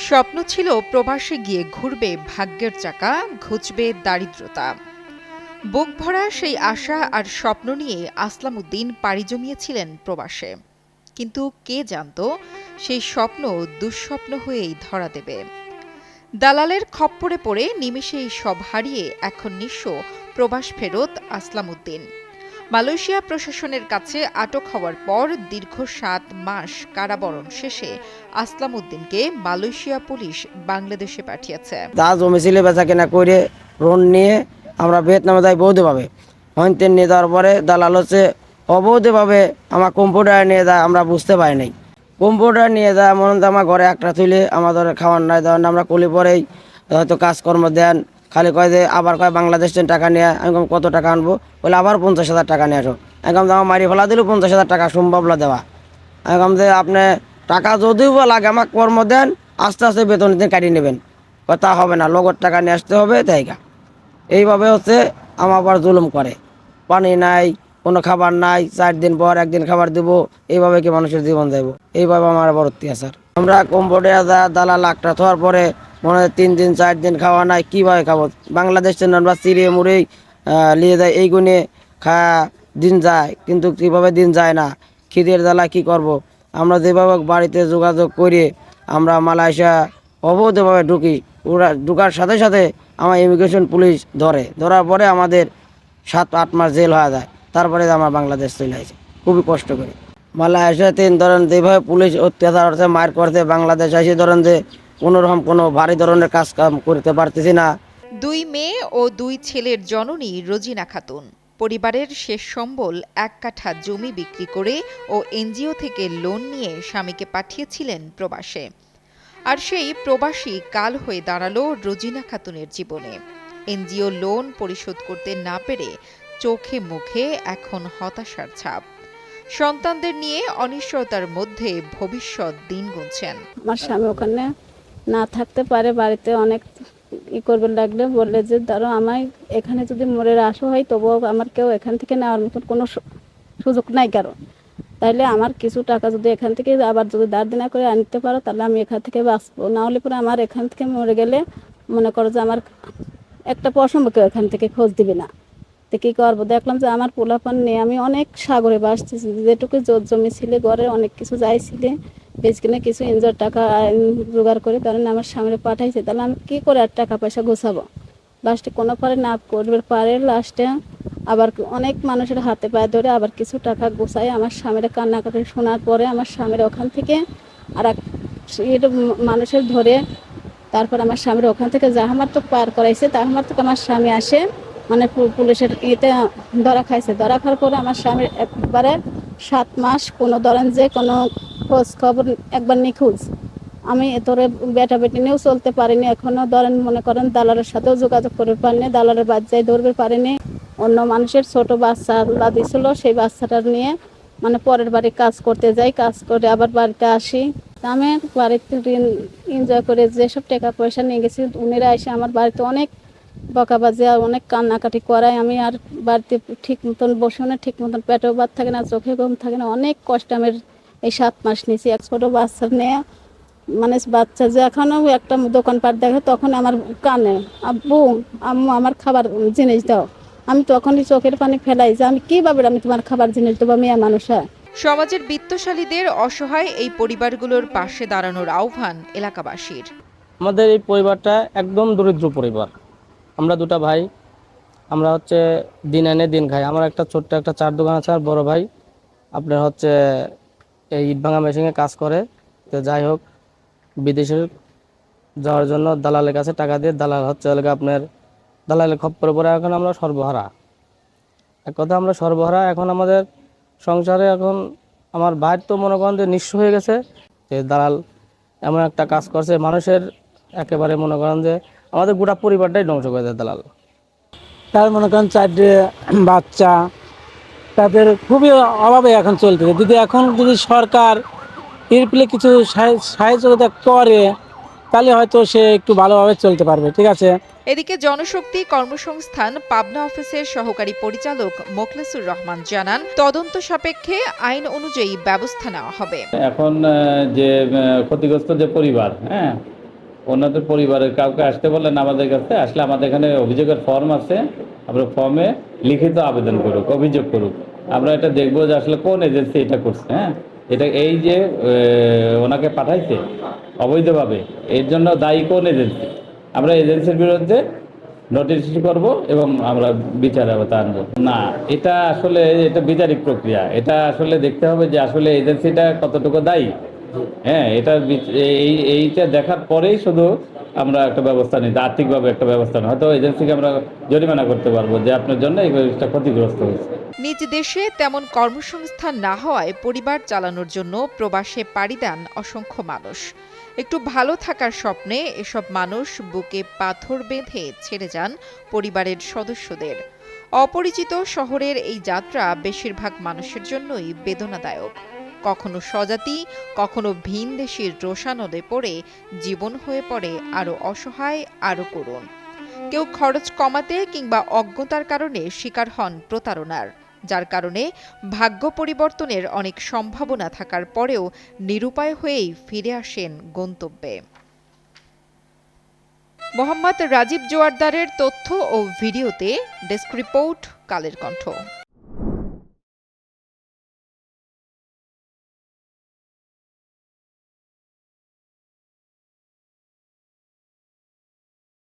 স্বপ্ন ছিল প্রবাসে গিয়ে ঘুরবে ভাগ্যের চাকা, ঘুচবে দারিদ্রতা। বুক ভরা সেই আশা আর স্বপ্ন নিয়ে আসলাম উদ্দিন পাড়ি জমিয়েছিলেন প্রবাসে। কিন্তু কে জানত সেই স্বপ্ন দুঃস্বপ্ন হয়েই ধরা দেবে। দালালের খপ্পরে পড়ে নিমেষেই সব হারিয়ে এখন নিঃস্ব প্রবাস ফেরত আসলাম উদ্দিন। মালয়েশিয়া প্রশাসনের কাছে আটক হওয়ার পর দীর্ঘ ৭ মাস কারাবরণ শেষে আসলাম উদ্দিনকে মালয়েশিয়া পুলিশ বাংলাদেশে পাঠিয়েছে। যা জমি ছিল বেচা কেনা করে লোন নিয়ে আমরা ভিয়েতনামে যাই বৈধভাবে। হইতেন নিয়ে যাওয়ার পরে দালাল হচ্ছে অবৈধভাবে আমার কম্পিউটার নিয়ে যায়, আমরা বুঝতে পারি নাই। কম্পিউটার নিয়ে যায় মনে হয় আমার ঘরে একটা তুলে আমাদের খাওয়ার নাই দেওয়ার, আমরা কলি পরেই হয়তো কাজকর্ম দেন, খালি কয় যে আবার কয় বাংলাদেশ থেকে টাকা নিয়ে। আমি কত টাকা আনবো, বলে আবার 50,000 টাকা নিয়ে আসো। আমি আমার মারি ফেলা দিল 50,000 টাকা সম্ভব না দেওয়া। আমি যে আপনি টাকা যদিও বা লাগে আমার কর্ম দেন, আস্তে আস্তে বেতন দিন কাটিয়ে নেবেন। কথা হবে না, লগত টাকা নিয়ে আসতে হবে তাইকা। এইভাবে হচ্ছে আমার আবার জুলুম করে। পানি নাই, কোনো খাবার নাই, 4 দিন পর একদিন খাবার দিব। এইভাবে কি মানুষের জীবন যাইব? এইভাবে আমার আবার অত্যাচার। আমরা কম্বোডিয়া দালাল একটা থাকার পরে মনে হয় 3 দিন 4 দিন খাওয়া নাই, কীভাবে খাবো? বাংলাদেশ থেকে আমরা চিড়িয়ে মুড়েই নিয়ে যায়, এই গুণে খাওয়া দিন যায়, কিন্তু কীভাবে দিন যায় না। খিদের জ্বালা কি করব। আমরা যেভাবে বাড়িতে যোগাযোগ করে আমরা মালয়েশিয়া অবৈধভাবে ঢুকি, ওরা ঢুকার সাথে সাথে আমার ইমিগ্রেশন পুলিশ ধরার পরে আমাদের 7-8 মাস জেল হয়ে যায়। তারপরে আমার বাংলাদেশ চলে আসে খুবই কষ্ট করে। মালয়েশিয়াতে ধরেন যেভাবে পুলিশ অত্যাচার করছে, মার করছে, বাংলাদেশ আসে ধরেন যে কোনোরকম কোনো ভারী ধরনের কাজ কাম করতে পারতেছি না। 2 মেয়ে ও 2 ছেলের জননী রোজিনা খাতুন পরিবারের শেষ সম্বল 1 কাঠা জমি বিক্রি করে ও এনজিও থেকে লোন নিয়ে স্বামীকে পাঠিয়েছিলেন প্রবাসে। আর সেই প্রবাসী কাল হয়ে দাঁড়ালো রোজিনা খাতুনের জীবনে। এনজিও লোন পরিশোধ করতে না পেরে চোখে মুখে এখন হতাশার ছাপ। সন্তানদের নিয়ে অনিশ্চয়তার মধ্যে ভবিষ্যৎ দিন গুনছেন। আমার স্বামী ওখানে না থাকতে পারে, বাড়িতে অনেক করবে লাগলে বললে যে ধরো আমায় এখানে যদি মরে আসো হয় তবুও আমার কেউ এখান থেকে নেওয়ার মতন কোনো সুযোগ নাই কারণ। তাইলে আমার কিছু টাকা যদি এখান থেকে আবার যদি ধার দেনা করে আনতে পারো তাহলে আমি এখান থেকে বাঁচবো, না হলে পরে আমার এখান থেকে মরে গেলে মনে করো যে আমার একটা পশম কেউ এখান থেকে খোঁজ দিবে না। তো কী করবো, দেখলাম যে আমার পোলাপান নিয়ে আমি অনেক সাগরে বাসতেছি, যেটুকু জমি ছিলে ঘরে অনেক কিছু যাইছিলে বেচকিনে কিছু এনজয়ের টাকা জোগাড় করে কারণ আমার সামনে পাঠাইছে, তাহলে আমি কী করে আর টাকা পয়সা গোছাবো। লাস্টে কোনো পারে না করবে পারে, লাস্টে আবার অনেক মানুষের হাতে পায়ে ধরে আবার কিছু টাকা গোছায় আমার স্বামীরা কান্নাকাটি শোনার পরে আমার স্বামীরা ওখান থেকে আর এক মানুষের ধরে তারপর আমার স্বামীর ওখান থেকে জাহামার তো পার করাইছে, তাহামার থেকে আমার স্বামী আসে মানে পুলিশের ইয়েতে ধরা খাইছে। ধরা খাওয়ার পরে আমার স্বামীর একবারে 7 মাস কোনো ধরেন যে কোনো খোঁজ খবর একবার নিখোঁজ। আমি তোরে বেটা বেটি নিয়েও চলতে পারিনি, এখনও ধরেন মনে করেন দালালের সাথেও যোগাযোগ করতে পারিনি, দালালের বাচ্চায় ধরবে পারিনি। অন্য মানুষের ছোট বাচ্চা আল্লাহ দিয়েছিল, সেই বাচ্চাটা নিয়ে মানে পরের বাড়ি কাজ করতে যাই, কাজ করে আবার বাড়িতে আসি। আমি বাড়িতে এনজয় করে যেসব টাকা পয়সা নিয়ে গেছি উনিরা এসে আমার বাড়িতে অনেক বকাবাজি আর অনেক কান্নাকাটি করায়। আমি আর বাড়িতে ঠিক মতন বসে না, ঠিক মতন পেটেও ভাত থাকে না, চোখে ঘুম থাকে না, অনেক কষ্ট আমি এই 7 মাস নিয়েছি। এক ছোটো বাচ্চা নিয়ে মানে বাচ্চা যে এখনও একটা দোকানপাট দেখে তখন আমার কানে আব্বু আম্মু আমার খাবার জিনিস দাও, আমি তখনই চোখের পানি ফেলাই যে আমি কীভাবে আমি তোমার খাবার জিনিস দেবো, মেয়ে মানুষ। সমাজের বিত্তশালীদের অসহায় এই পরিবারগুলোর পাশে দাঁড়ানোর আহ্বান এলাকাবাসীর। আমাদের এই পরিবারটা একদম দরিদ্র পরিবার। আমরা 2টা ভাই, আমরা হচ্ছে দিন এনে দিন খাই। আমার একটা ছোট্ট একটা চার দোকান আছে, আর বড় ভাই আপনার হচ্ছে এই ইট ভাঙা মেশিনে কাজ করে। তো যাই হোক, বিদেশে যাওয়ার জন্য দালালের কাছে টাকা দিয়ে দালাল হচ্ছে আপনার দালালের খপ্পরে পরে এখন আমরা সর্বহারা। এক কথা আমরা সর্বহারা। এখন আমাদের সংসারে এখন আমার ভাই তো মনে করেন যে নিঃস্ব হয়ে গেছে। যে দালাল এমন একটা কাজ করছে, মানুষের একেবারে মনে করেন যে আমাদের গোটা পরিবারটাই ধ্বংস করে দেয় দালাল। তার মনে করেন 4টে বাচ্চা, তাদের খুবই অভাবে এখন চলতেছে। যদি এখন যদি সরকার এর পেলে কিছু সাহায্য করে তাহলে হয়তো সে একটু ভালোভাবে চলতে পারবে। ঠিক আছে। এদিকে জনশক্তি কর্মসংস্থান পাবনা অফিসের সহকারী পরিচালক মোখলেসুর রহমান জানান, তদন্ত সাপেক্ষে আইন অনুযায়ী ব্যবস্থা নেওয়া হবে। এখন যে ক্ষতিগ্রস্ত যে পরিবার, ওনাদের পরিবারের কাউকে আসতে বললেন আমাদের কাছে, আসলে আমাদের এখানে অভিযোগের ফর্ম আছে, আমরা ফর্মে লিখিত আবেদন করুক, অভিযোগ করুক। আমরা এটা দেখবো যে আসলে কোন এজেন্সি এটা করছে। হ্যাঁ, এটা এই যে ওনাকে পাঠাইছে অবৈধভাবে, এর জন্য দায়ী কোন এজেন্সি, আমরা এজেন্সির বিরুদ্ধে নোটিশ ইস্যু করবো এবং আমরা বিচারের আওতায় আনবো। না, এটা আসলে এটা বিচারিক প্রক্রিয়া, এটা আসলে দেখতে হবে যে আসলে এজেন্সিটা কতটুকু দায়ী। হ্যাঁ, এটা এইটা দেখার পরেই শুধু আমরা একটা ব্যবস্থা নিই, আর্থিকভাবে একটা ব্যবস্থা নিই। হয়তো এজেন্সিকে আমরা জরিমানা করতে পারবো যে আপনার জন্য এই জিনিসটা ক্ষতিগ্রস্ত হয়েছে। নিজ দেশে তেমন কর্মসংস্থান না হওয়ায় পরিবার চালানোর জন্য প্রবাসে পাড়ি দেন অসংখ্য মানুষ। একটু ভালো থাকার স্বপ্নে এসব মানুষ বুকে পাথর বেঁধে ছেড়ে যান পরিবারের সদস্যদের। অপরিচিত শহরের এই যাত্রা বেশিরভাগ মানুষের জন্যই বেদনাদায়ক। কখনো স্বজাতি, কখনো ভিনদেশীর রোষানলে পড়ে জীবন হয়ে পড়ে আরো অসহায়, আরো করুণ। কেউ খরচ কমাতে কিংবা অজ্ঞতার কারণে শিকার হন প্রতারণার, যার কারণে ভাগ্য পরিবর্তনের অনেক সম্ভাবনা থাকার পরেও নিরুপায় হয়েই ফিরে আসেন গন্তব্যে। মোহাম্মদ রাজীব জোয়ারদারের তথ্য ও ভিডিওতে ডেস্ক রিপোর্ট, কালের কণ্ঠ।